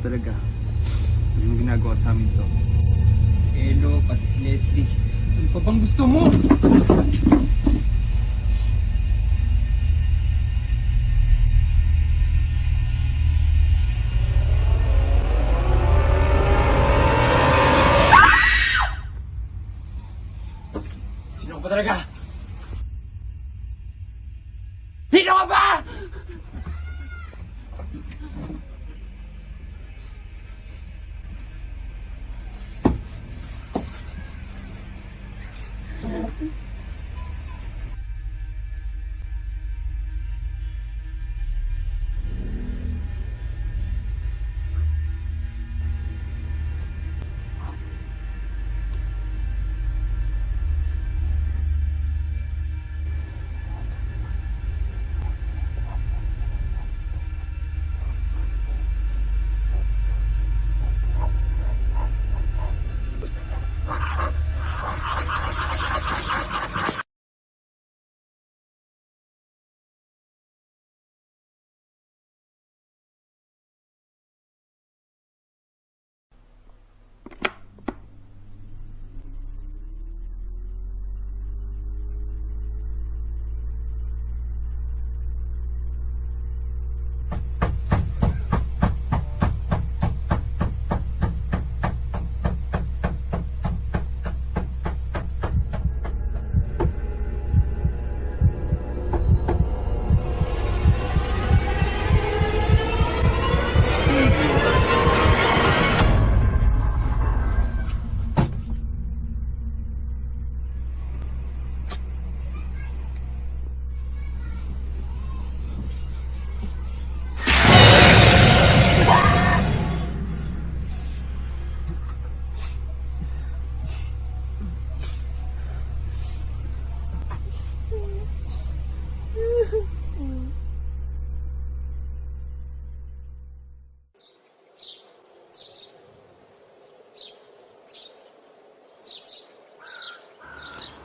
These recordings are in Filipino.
talaga. Ano yung ginagawa sa amin to? Si Elo, pati si Leslie. Ano pa bang gusto mo? Sino ka ba talaga? Sino ka ba?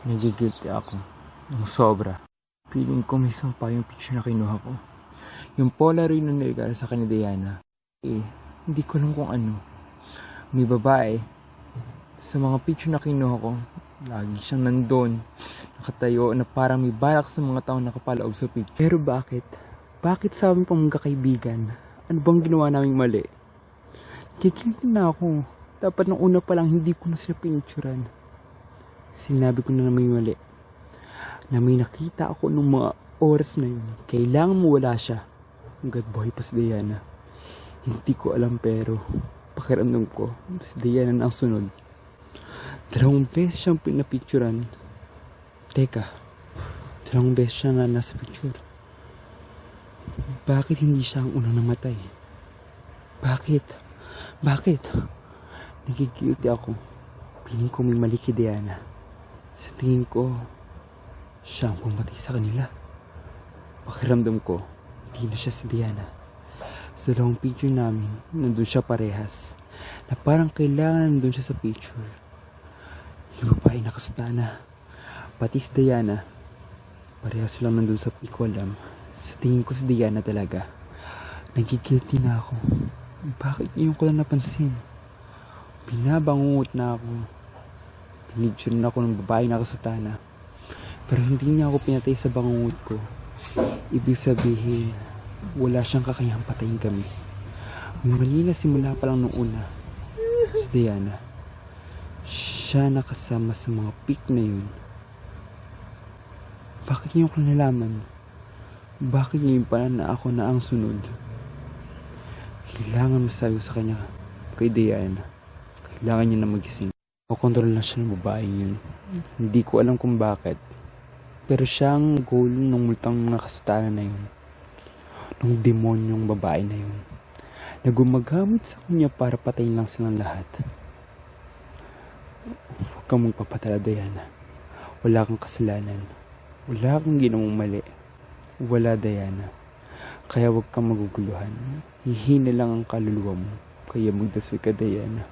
Nagigilty ako. Ng sobra. Feeling ko may sampa yung picture na kinuha ko. Yung Polaroid na niregalo sa kanya Diana. Hindi ko alam kung ano. May babae. Sa mga picture na kinuha ko, lagi siyang nandun. Nakatayo na parang may balak sa mga taong nakapalaog sa picture. Pero bakit? Bakit sa amin pang magkakaibigan? Ano bang ginawa naming mali? Kikilty na ako. Dapat nung una pa lang hindi ko na sila pinicturan. Sinabi ko na may mali. Na may nakita ako nung mga oras na yun. Kailangan mo wala siya. Hanggat buhay pa si Diana. Hindi ko alam pero pakiramdam ko si Diana na ang sunod. 2 beses siyang pinapicturan. Teka, 2 beses siya na nasa picture. Bakit hindi siya ang unang namatay? Bakit? Nagigilty ako. Piling ko may mali kay Diana. Sa tingin ko, siya ang pumatay sa kanila. Pakiramdam ko, hindi na siya si Diana. Sa 2 picture namin, nandun siya parehas. Na parang kailangan nandun siya sa picture. Yung babae nakasutana. Pati si Diana, parehas lang nandun sa pikolam. Sa tingin ko si Diana talaga. Nagigilty na ako. Bakit ngayon ko lang napansin? Binabangungot na ako. Pinicture na ako ng babae nakasutana. Pero hindi niya ako pinatay sa bangungot ko. Ibig sabihin, wala siyang kakayahang patayin kami. May mali na simula pa lang nung una. Si Diana. Siya nakasama sa mga pic na yun. Bakit niyo ko nalaman? Bakit niyo pala na ako na ang sunod? Kailangan masayo sa kanya kay Diana. Kailangan niya na magising. Makontrol na siya ng babae yun. Hindi ko alam kung bakit. Pero siya ang goal ng multang nakasutana na yun. Nung demonyong babae na yun. Na gumagamit sa kanya para patayin lang silang lahat. Huwag kang magpapatala, Diana. Wala kang kasalanan. Wala kang ginawang mali. Wala, Diana. Kaya huwag kang maguguluhan. Hihina lang ang kaluluwa mo. Kaya magdasal ka, Diana.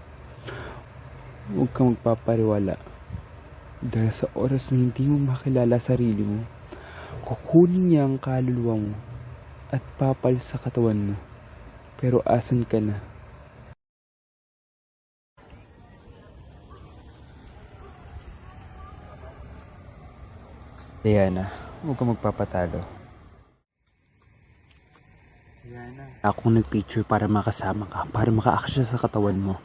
Huwag kang magpapariwala. Dahil sa oras na hindi mo makilala sarili mo, kukunin niya ang kaluluwa mo at papal sa katawan mo. Pero asan ka na? Diana, huwag ka magpapatalo. Akong nag-picture para makasama ka, para maka-action sa katawan mo,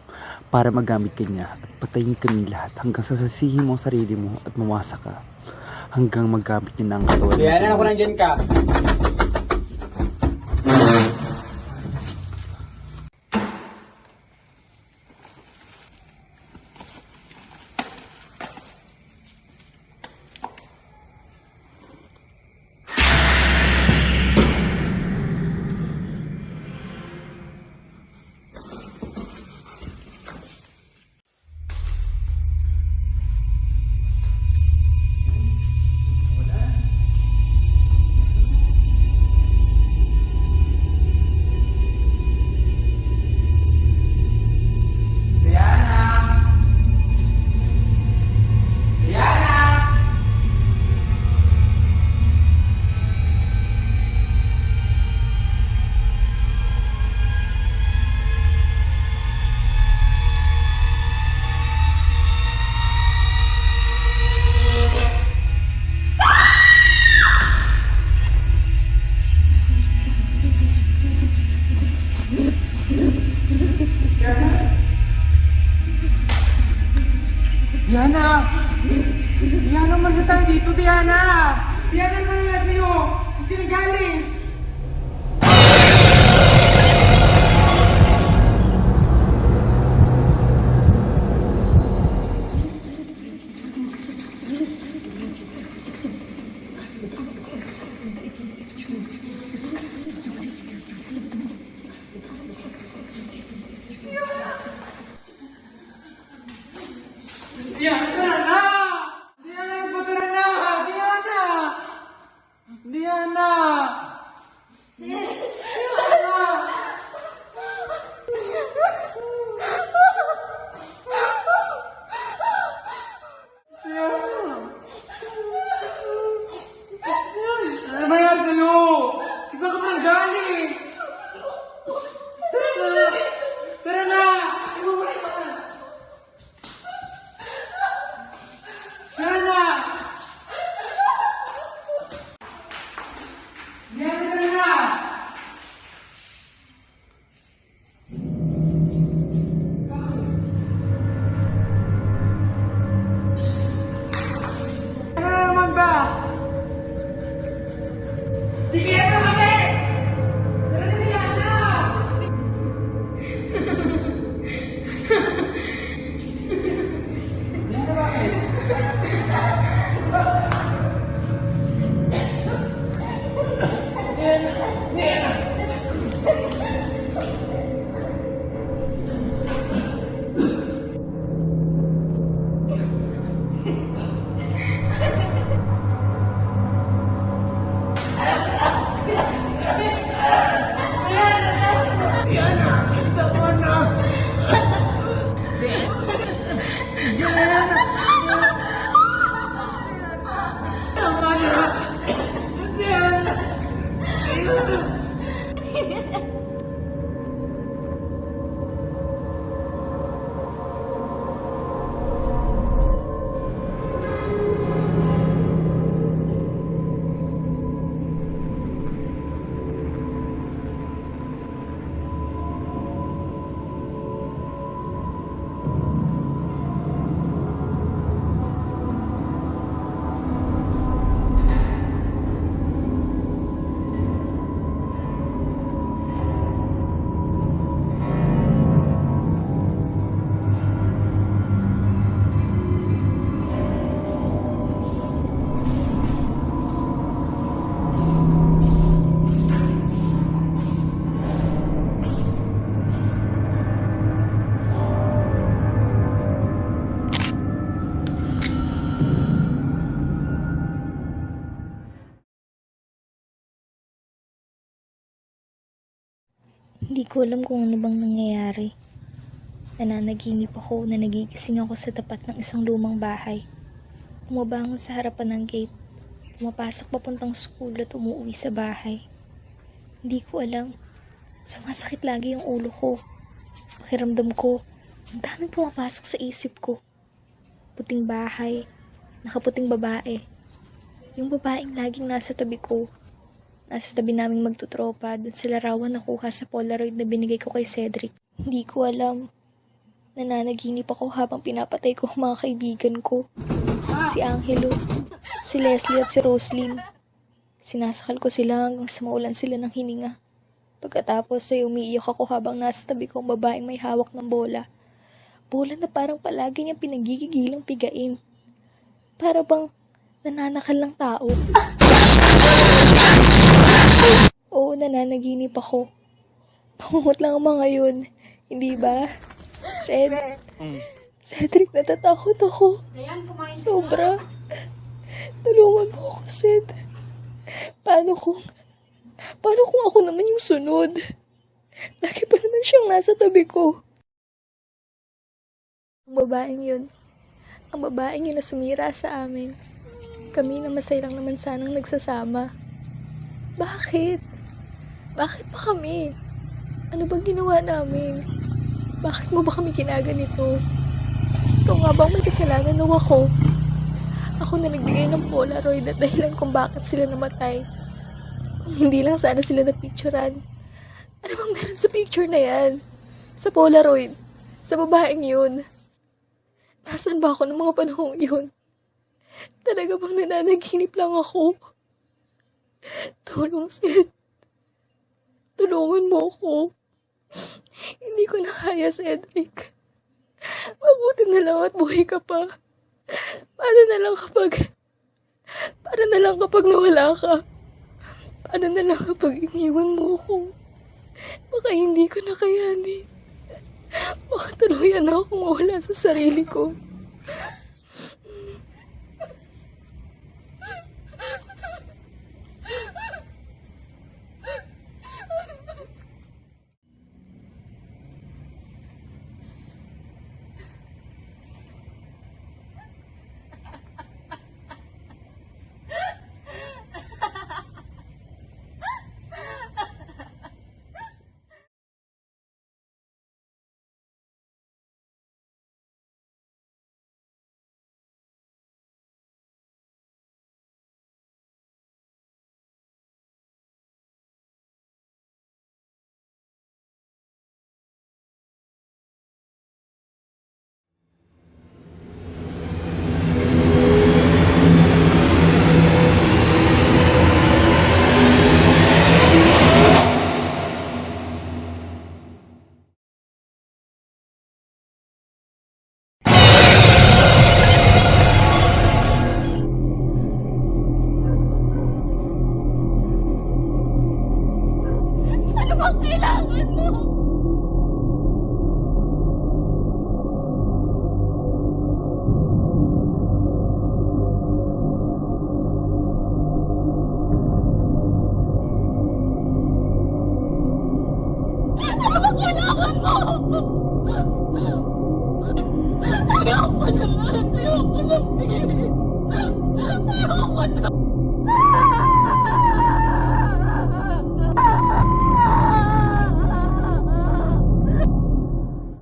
para magamit ka niya at patayin kami lahat hanggang sasasihin mo ang sarili mo at mawasa ka. Hanggang magamit niya na ang katawan mo. Diana, ako nandyan ka. Diana! Diana, umalis na tayo dito, Diana! Diana, ano na sa'yo? Saan ka nagaling? Diana, tara na! Diana, tara na! Diana! Diana! Ano nangyari sa'yo? Saan ka pa nanggaling? Tara na! Tara na! Tara na! Diana, tara na! Ano na naman ba? Sige, ano kami? Tara na, Diana! Diana, bakit? Hindi ko alam kung ano bang nangyayari. Nananaginip ako na nagigising ako sa tapat ng isang lumang bahay. Bumabangon sa harapan ng gate, pumapasok papuntang school at umuwi sa bahay. Hindi ko alam. Sumasakit lagi yung ulo ko. Pakiramdam ko, ang daming pumapasok sa isip ko. Puting bahay, nakaputing babae. Yung babaeng laging nasa tabi ko. Nasa tabi naming magtutropa dun sa larawan nakuha sa Polaroid na binigay ko kay Cedric. Hindi ko alam. Nananaginip ako habang pinapatay ko ang mga kaibigan ko. Si Angelo, si Leslie at si Roslyn. Sinasakal ko sila hanggang sa maulan sila ng hininga. Pagkatapos ay umiiyak ako habang nasa tabi ko ang babaeng may hawak ng bola. Bola na parang palagi niyang pinagigigilang pigain. Para bang nananakal ng tao. Oo, nananaginip ako. Pangungot lang ang mga yun. Hindi ba? Cedric, natatakot ako. Sobra. Tulungan mo ako, Ced. Paano kung ako naman yung sunod? Lagi pa naman siyang nasa tabi ko. Ang babaeng yun na sumira sa amin. Kami na masaya lang naman sanang nagsasama. Bakit? Bakit pa kami? Ano bang ginawa namin? Bakit mo ba kami ginaganito? Ikaw nga bang may kasalanan o ako? Ako na nagbigay ng Polaroid at dahilan kung bakit sila namatay. Kung hindi lang sana sila napicturan. Ano bang meron sa picture na yan? Sa Polaroid? Sa babaeng yun? Nasaan ba ako ng mga panahong yun? Talaga bang nananaginip lang ako? Tulong, Sid. Tulungan mo ako. Hindi ko na kaya, Cedric. Mabuti na lang at buhay ka pa. Paano na lang kapag nawala ka? Paano na lang kapag iniwan mo ko? Baka hindi ko na kayanin. Baka tuluyan na akong mawala sa sarili ko. Ano bang kailangan mo? Ano bang kailangan mo? Ayoko na. Ayoko na. Ayoko na.